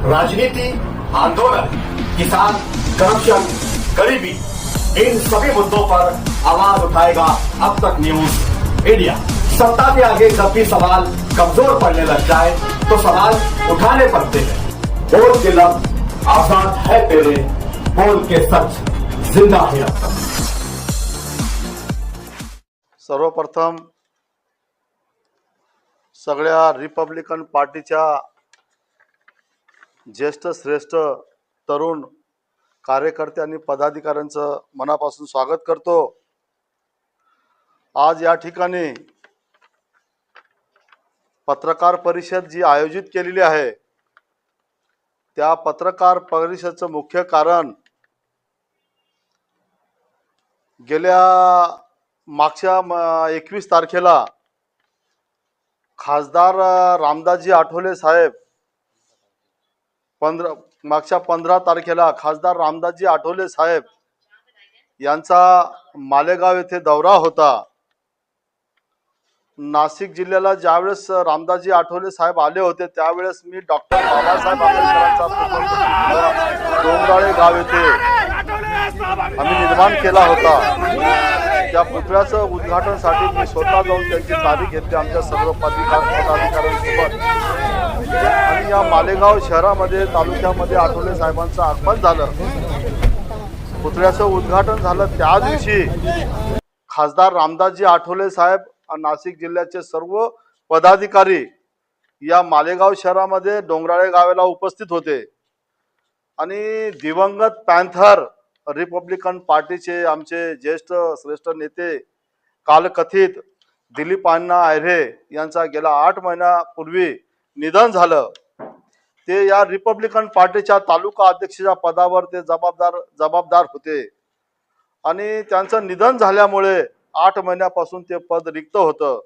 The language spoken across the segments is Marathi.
राजनीति, आंदोलन, किसान, करप्शन, गरीबी, इन सभी मुद्दों पर आवाज उठाएगा अब तक न्यूज इंडिया। सत्ता के आगे जब भी सवाल कमजोर पड़ने लग जाए तो सवाल उठाने पड़ते हैं। बोल के लफ्ज आजाद है तेरे, बोल के सच जिंदा है अब तक। सर्वप्रथम सगळ्या रिपब्लिकन पार्टीच्या ज्येष्ठ श्रेष्ठ तरुण कार्यकर्ते आणि पदाधिकाऱ्यांचं मनापासून स्वागत करतो। आज या ठिकाणी पत्रकार परिषद जी आयोजित केलेली आहे त्या पत्रकार परिषदेचं मुख्य कारण गेल्या मागच्या 21 तारखेला खासदार रामदासजी आठवले साहेब मागच्या 15 तारखेला खासदार रामदासजी आठवले साहेब यांचा मालेगाव येथे दौरा होता। नाशिक जिल्ह्याला ज्यावेळेस रामदासजी आठवले साहेब आले होते त्यावेळेस मी डॉक्टर बाबासाहेब आंबेडकरांचा डोंगराळे गाव येथे आम्ही निर्माण केला होता। त्या पुतळ्याचं उद्घाटनासाठी मी स्वतः जाऊन त्यांची तारीख घेतली आमच्या सर्व पदाधिकाऱ्यांसोबत आणि या मालेगाव शहरामध्ये तालुक्यामध्ये आठवले साहेबांचं आगमन झालं, पुतळ्याचं उद्घाटन झालं। त्या दिवशी खासदार रामदासजी आठवले साहेब नाशिक जिल्ह्याचे सर्व पदाधिकारी या मालेगाव शहरामध्ये डोंगराळे गावाला उपस्थित होते आणि दिवंगत पॅन्थर रिपब्लिकन पार्टीचे आमचे ज्येष्ठ श्रेष्ठ नेते कालकथित दिलीप अण्णा अहिरे यांचा गेल्या 8 महिन्यापूर्वी निधन झालं। ते या रिपब्लिकन पार्टीच्या तालुका अध्यक्षाच्या पदावर ते जबाबदार होते आणि त्यांचं निधन झाल्यामुळे 8 महिन्यापासून ते पद रिक्त होतं।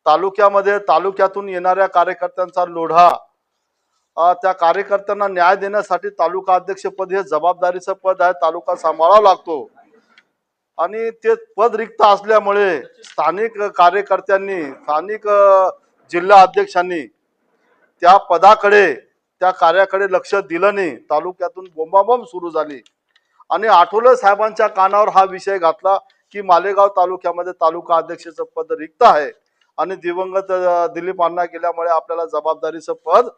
तालुक्यातून येणाऱ्या कार्यकर्त्यांचा लोढा, त्या कार्यकर्त्यांना न्याय देण्यासाठी तालुका अध्यक्षपद हे जबाबदारीचं पद आहे, तालुका सांभाळावा लागतो आणि ते पद रिक्त असल्यामुळे स्थानिक कार्यकर्त्यांनी स्थानिक जिल्हा अध्यक्षांनी त्या पदाकडे त्या कार्याकडे लक्ष दिलं नाही। तालुक्यातून बोंबाबोंब सुरू झाली आणि आठवले साहेबांच्या कानावर हा विषय घातला की मालेगाव तालुक्यामध्ये तालुका अध्यक्षाचं पद रिक्त आहे आणि दिवंगत दिलीप अण्णा गेल्यामुळे आपल्याला जबाबदारीचं पद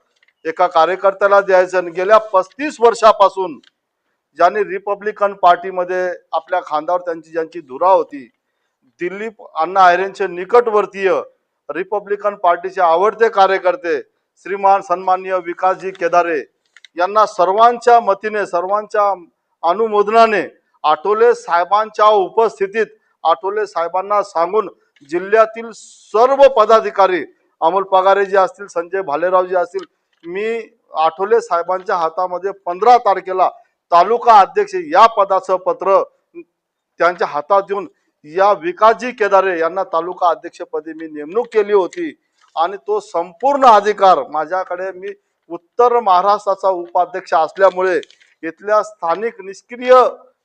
एका कार्यकर्त्याला द्यायचं। गेल्या 35 वर्षापासून ज्यांनी रिपब्लिकन पार्टीमध्ये आपल्या खांद्यावर ज्यांची धुरा होती, दिलीप अण्णा अहिरेंचे निकटवर्तीय रिपब्लिकन पार्टीचे आवडते कार्यकर्ते श्रीमान सन्माननीय विकासजी केदारे यांना सर्वांच्या मतीने सर्वांच्या अनुमोदनाने आठवले साहेबांच्या उपस्थितीत आठवले साहेबांना सांगून जिल्ह्यातील सर्व पदाधिकारी अमोल पगारे जी असतील, संजय भालेरावजी असतील, मी आठवले साहेबांच्या हातामध्ये 15 तारखेला तालुका अध्यक्ष या पदाचं पत्र त्यांच्या हातात देऊन या विकासजी केदारे यांना तालुका अध्यक्षपदी मी नेमणूक केली होती आणि तो संपूर्ण अधिकार माझ्याकडे, मी उत्तर महाराष्ट्राचा उपाध्यक्ष असल्यामुळे इथल्या स्थानिक निष्क्रिय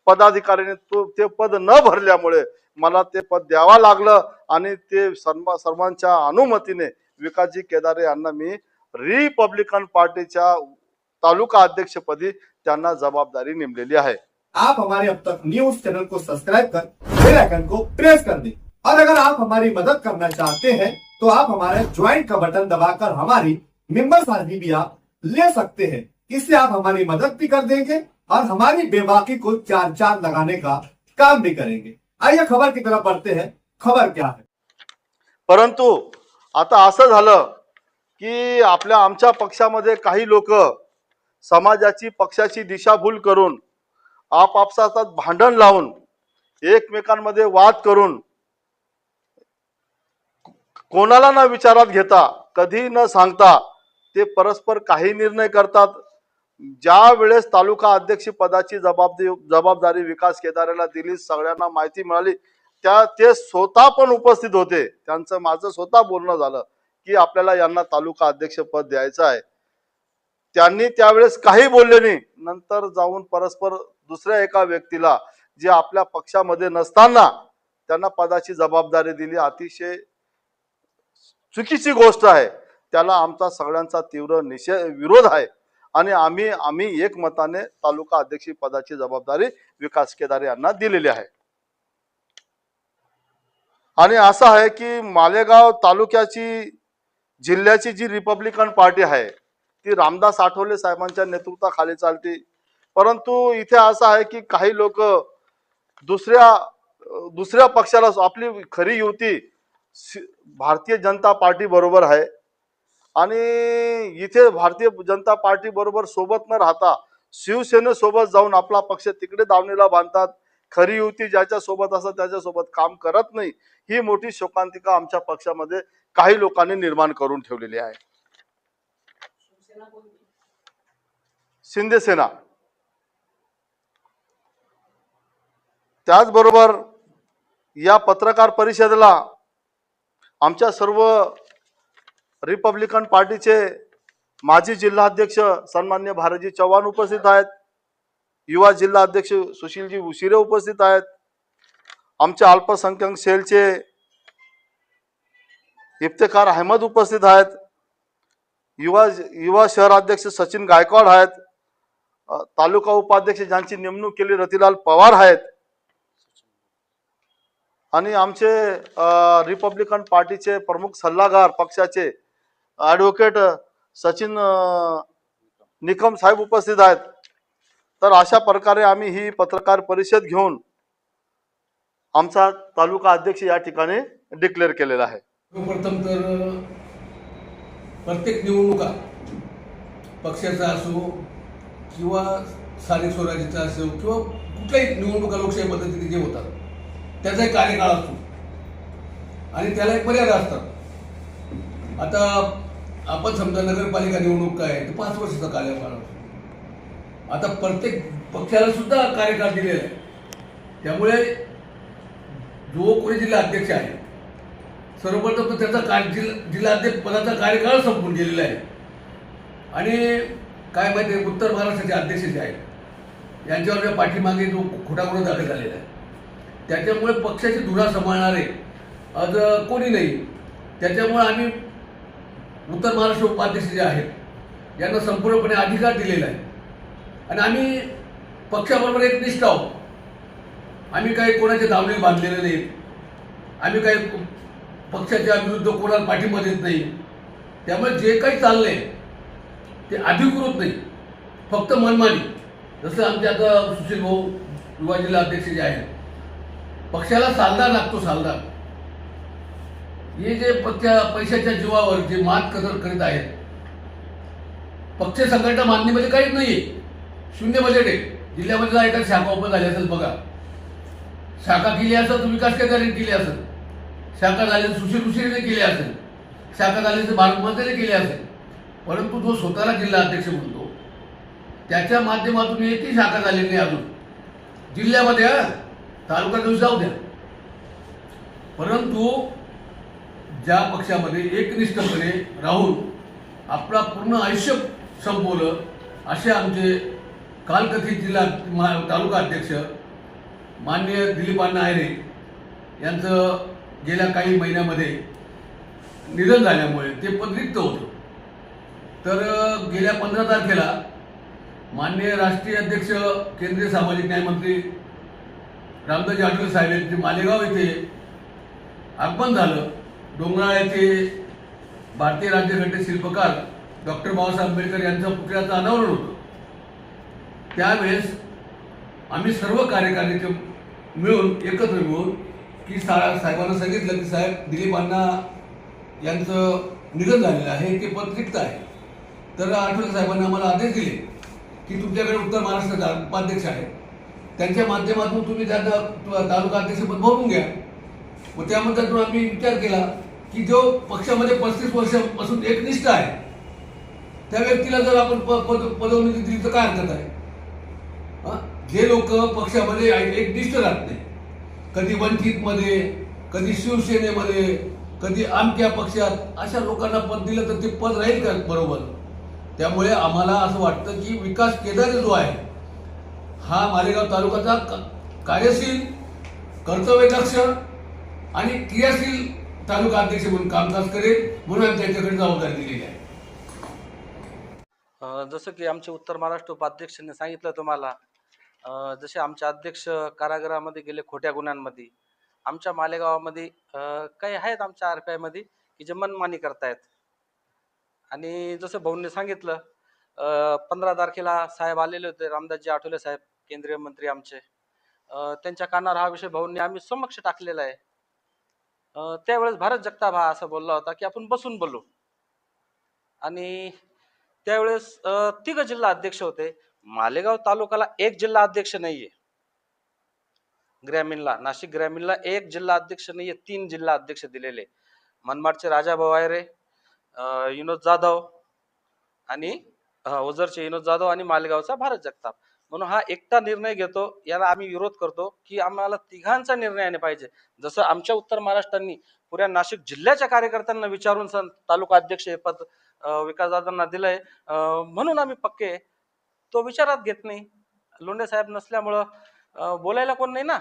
पदाधिकाऱ्यांनी ते पद न भरल्यामुळे मला ते पद द्यावा लागलं आणि ते सर्वांच्या अनुमतीने विकासजी केदारे यांना मी रिपब्लिकन पार्टीच्या तालुका अध्यक्षपदी त्यांना जबाबदारी नेमलेली आहे। आप हमारे अब तक न्यूज चैनल को सब्सक्राइब कर बेल आइकन को प्रेस कर दें और अगर आप हमारी मदद करना चाहते हैं तो आप हमारे ज्वाइन का बटन दबाकर हमारी मेंबर्स आईडी भी आप ले सकते हैं। इससे आप हमारी मदद भी कर देंगे और हमारी बेबाकी को 4 लगाने का काम भी करेंगे। आइए खबर की तरफ बढ़ते हैं। खबर क्या है? परंतु आता असं झालं की आमच्या पक्षामध्ये काही लोक समाजाची पक्षाची दिशाभूल करून आपापसात भांडण लावून एकमेकांमध्ये वाद करून कोणाला न विचारात घेता कधी न सांगता ते परस्पर काही निर्णय करतात। ज्या वेळेस तालुका अध्यक्ष पदाची जबाबदारी विकास केदारेला दिली, सगळ्यांना माहिती मिळाली, ते स्वतः पण उपस्थित होते, त्यांचं माझं स्वतः बोलणं झालं की आपल्याला यांना तालुका अध्यक्ष पद द्यायचं आहे। त्यांनी त्यावेळेस काही बोलले नाही, नंतर जाऊन परस्पर दुसऱ्या एका व्यक्तीला जे आपल्या पक्षामध्ये नसताना त्यांना पदाची जबाबदारी दिली। अतिशय चुकीची गोष्ट आहे, त्याला आमचा सगळ्यांचा तीव्र विरोध आहे आणि आम्ही एकमताने तालुका अध्यक्ष पदाची जबाबदारी विकास केदार यांना दिलेली आहे. आणि असं आहे की मालेगाव तालुक्याची जिल्ह्याची जी रिपब्लिकन पार्टी आहे ती रामदास आठवले साहेबांच्या नेतृत्वाखाली चालते. परंतु इथे असं आहे की काही लोक दुसऱ्या पक्षाला, आपली खरी युती भारतीय जनता पार्टी बरोबर आहे आणि इथे भारतीय जनता पार्टी बरोबर सोबत न राहता शिवसेनेसोबत जाऊन आपला पक्ष तिकडे दावणीला बांधतात. खरी युती ज्याच्या सोबत असतात त्याच्यासोबत काम करत नाही. ही मोठी शोकांतिका आमच्या पक्षामध्ये काही लोकांनी निर्माण करून ठेवलेली आहे. शिंदे सेना. त्याचबरोबर या पत्रकार परिषदेला आमच्या सर्व रिपब्लिकन पार्टीचे माजी जिल्हाध्यक्ष सन्मान्य भारतजी चव्हाण उपस्थित आहेत. युवा जिल्हा अध्यक्ष सुशीलजी उशिरे उपस्थित आहेत. आमच्या अल्पसंख्याक सेलचे इफ्तेखार अहमद उपस्थित आहेत. युवा शहराध्यक्ष सचिन गायकवाड आहेत. तालुका उपाध्यक्ष ज्यांची नेमणूक केली रतिलाल पवार आहेत. आणि आमचे रिपब्लिकन पार्टीचे प्रमुख सल्लागार पक्षाचे ॲडव्होकेट सचिन निकम साहेब उपस्थित आहेत. तर अशा प्रकारे आम्ही ही पत्रकार परिषद घेऊन आमचा तालुका अध्यक्ष या ठिकाणी डिक्लेअर केलेला आहे. प्रथम तर प्रत्येक निवडणुका पक्षाचा असो किंवा स्थानिक स्वराज्याचा असो किंवा कुठल्याही निवडणुका लोकशाही पद्धतीने जे होतात त्याचा एक कार्यकाळ असतो आणि त्याला एक मर्यादा असतात. आता आपण समजा नगरपालिका निवडणूक काय तर 5 वर्षाचा कार्यकाळ असतो. आता प्रत्येक पक्षाला सुद्धा कार्यकाळ दिलेला आहे. त्यामुळे जो कोणी जिल्हा अध्यक्ष आहे सर्वप्रथम तर त्याचा जिल्हाध्यक्ष पदाचा कार्यकाळ संपून गेलेला आहे. आणि काय माहिती उत्तर महाराष्ट्राचे अध्यक्ष जे आहेत यांच्यावर पाठीमागे जो खोटा गुन्हा दाखल झालेला आहे त्याच्यामुळे पक्षाची धुरा सांभाळणारे आज कोणी नाही. त्याच्यामुळे आम्ही उत्तर महाराष्ट्र उपाध्यक्ष जे आहेत यांना संपूर्णपणे अधिकार दिलेला आहे आणि आम्ही पक्षाबरोबर एक निष्ठ आहोत. आम्ही काही कोणाच्या दावणीला बांधलेले नाहीत. आम्ही काही पक्षाच्या विरुद्ध कोणाला पाठिंबा देत नाही. त्यामुळे जे काही चाललंय ते अधिकृत नाही, फक्त मनमानी. जसं आमचे आता सुशील भाऊ युवा जिल्हा अध्यक्ष जे आहेत पक्षाला सालदार लागतो, सालदार. हे जे पैशाच्या जीवावर जे मात करीत आहेत पक्ष संघटना मागणीमध्ये काहीच नाहीये. शून्य बजेट आहे. जिल्ह्यामध्ये एखादी शाखा ओपन झाली असेल बघा, शाखा केली असेल तर विकास केदारीने केली असेल, शाखा झाली सुशील उशिरेने केली असेल, शाखा झाली तर भारत मंत्र्याने केली असेल. परंतु जो स्वतःला जिल्हा अध्यक्ष म्हणतो त्याच्या माध्यमातून एकही शाखा झालेली नाही अजून जिल्ह्यामध्ये. तालुका दिवस जाऊ द्या. परंतु ज्या पक्षामध्ये एकनिष्ठपणे राहून आपला पूर्ण आयुष्य संपवलं असे आमचे कालकथित जिल्हा तालुका अध्यक्ष माननीय दिलीप अण्णा आयरे यांचं गेल्या काही महिन्यामध्ये निधन झाल्यामुळे ते पद रिक्त होतं. तर गेल्या 15 तारखेला माननीय राष्ट्रीय अध्यक्ष केंद्रीय सामाजिक न्याय मंत्री रामदास आठवले साहेब यांचे मालेगाव येथे आगमन झालं. डोंगराळ येथे भारतीय राज्यघटनेचे शिल्पकार डॉक्टर बाबासाहेब आंबेडकर यांच्या पुतळ्याचं अनावरण होतं. त्यावेळेस आम्ही सर्व कार्यकारिणी मिळून एकत्र मिळून की साहेबांना सांगितलं की साहेब दिलीप अण्णा यांचं निधन झालेलं आहे, ते पद रिक्त आहे. तर आठवले साहेबांनी आम्हाला आदेश दिले की तुमच्याकडे उत्तर महाराष्ट्राचा उपाध्यक्ष आहे, त्यांच्या माध्यमातून तुम्ही त्यांना तालुका अध्यक्षपद भरून घ्या. व त्याबद्दल आम्ही विचार केला की जो पक्षामध्ये 35 वर्षापासून एकनिष्ठ आहे त्या व्यक्तीला जर आपण पदोन्नती दिली तर काय हरकत आहे. जे लोक पक्षामध्ये एकनिष्ठ राहत नाही, कधी वंचितमध्ये, कधी शिवसेनेमध्ये, कधी आमच्या पक्षात, अशा लोकांना पद दिलं तर ते पद राहील का बरोबर. त्यामुळे आम्हाला असं वाटतं की विकास केदारी जो आहे हा मालेगाव तालुक्याचा कार्यशील, कर्तव्यदक्ष आणि क्रियाशील तालुका अध्यक्ष म्हणून कामकाज करेल, म्हणून आम्ही त्यांच्याकडे जबाबदारी दिलेली आहे. जसं की आमचे उत्तर महाराष्ट्र उपाध्यक्षांनी सांगितलं तुम्हाला, जसे आमचे अध्यक्ष कारागृहामध्ये गेले खोट्या गुन्ह्यांमध्ये, आमच्या मालेगावामध्ये काही आहेत आमच्या RPI मध्ये की जे मनमानी करतायत. आणि जसं भाऊंनी सांगितलं, 15 तारखेला साहेब आलेले होते, रामदासजी आठवले साहेब, केंद्रीय मंत्री आमचे. त्यांच्या कानावर हा विषय भाऊंनी आम्ही समक्ष टाकलेला आहे. त्यावेळेस भारत जगताप हा असं बोलला होता की आपण बसून बोलू. आणि त्यावेळेस तिघ जिल्हा अध्यक्ष होते. मालेगाव तालुक्याला एक जिल्हा अध्यक्ष नाहीये. ग्रामीणला, नाशिक ग्रामीणला एक जिल्हा अध्यक्ष नाहीये, 3 जिल्हा अध्यक्ष दिलेले. मनमाडचे राजाभाऊ आयरे, विनोद जाधव आणि ओझरचे विनोद जाधव आणि मालेगावचा भारत जगताप. म्हणून हा एकटा निर्णय घेतो, याला आम्ही विरोध करतो की आम्हाला तिघांचा निर्णयाने पाहिजे. जसं आमच्या उत्तर महाराष्ट्रांनी पुऱ्या नाशिक जिल्ह्याच्या कार्यकर्त्यांना विचारून तालुका अध्यक्ष हे पद विकासदादांना दिलंय, म्हणून आम्ही पक्के. तो विचारात घेत नाही. लोंढे साहेब नसल्यामुळं बोलायला कोण नाही ना,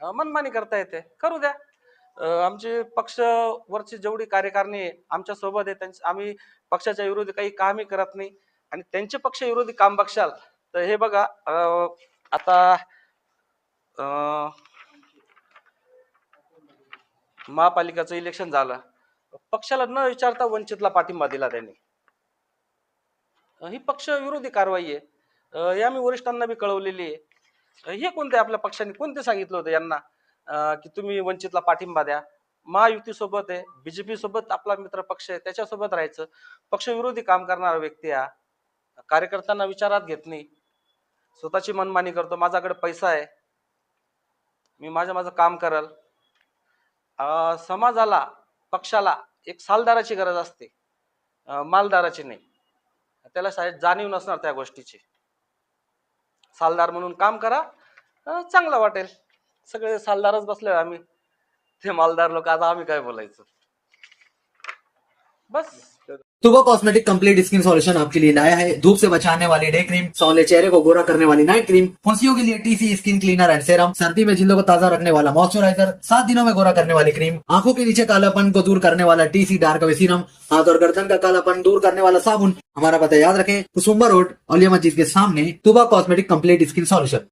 मनमानी करता येते, करू द्या. आमची पक्ष वरची जेवढी कार्यकारिणी आहे आमच्या सोबत आहे, आम्ही पक्षाच्या विरोधी काही कामही करत नाही. आणि त्यांचे पक्ष विरोधी काम बघशाल तर हे बघा, आता महापालिकाचं इलेक्शन झालं, पक्षाला न विचारता वंचितला पाठिंबा दिला त्यांनी. ही पक्ष विरोधी कारवाई आहे. हे आम्ही वरिष्ठांना बी कळवलेली आहे. हे कोणते आपल्या पक्षाने कोणते सांगितलं होतं यांना की तुम्ही वंचितला पाठिंबा द्या? महायुती सोबत आहे, BJP सोबत आपला मित्र पक्ष आहे, त्याच्यासोबत राहायचं. पक्ष विरोधी काम करणारा व्यक्ती हा कार्यकर्त्यांना विचारात घेत नाही, स्वतःची मनमानी करतो. माझ्याकडे पैसा आहे, मी माझं काम करल. समाजाला, पक्षाला एक सालदाराची गरज असते, मालदाराची नाही. त्याला शायद जाणीव नसणार त्या गोष्टीची. सालदार म्हणून काम करा, चांगलं वाटेल. सगळे सालदारच बसले आम्ही, ते मालदार लोक, आता आम्ही काय बोलायचं. बस. तुबा कॉस्मेटिक कंप्लीट स्किन सॉल्यूशन आपके लिए लाया है धूप से बचाने वाली डे क्रीम, सौंदर्य चेहरे को गोरा करने वाली नाइट क्रीम, फुंसियों के लिए TC skin cleaner end serum, सर्दी में जिल्दों को ताजा रखने वाला मॉइस्चराइजर, 7 दिनों में गोरा करने वाली क्रीम, आंखों के नीचे कालापन को दूर करने वाला TC डार्क वे सीरम, हाथ और गर्दन का कालापन दूर करने वाला साबुन. हमारा पता याद रखें, कुसुम्बा रोड, औलिया मस्जिद के सामने, तुबा कॉस्मेटिक कंप्लीट स्किन सॉल्यूशन.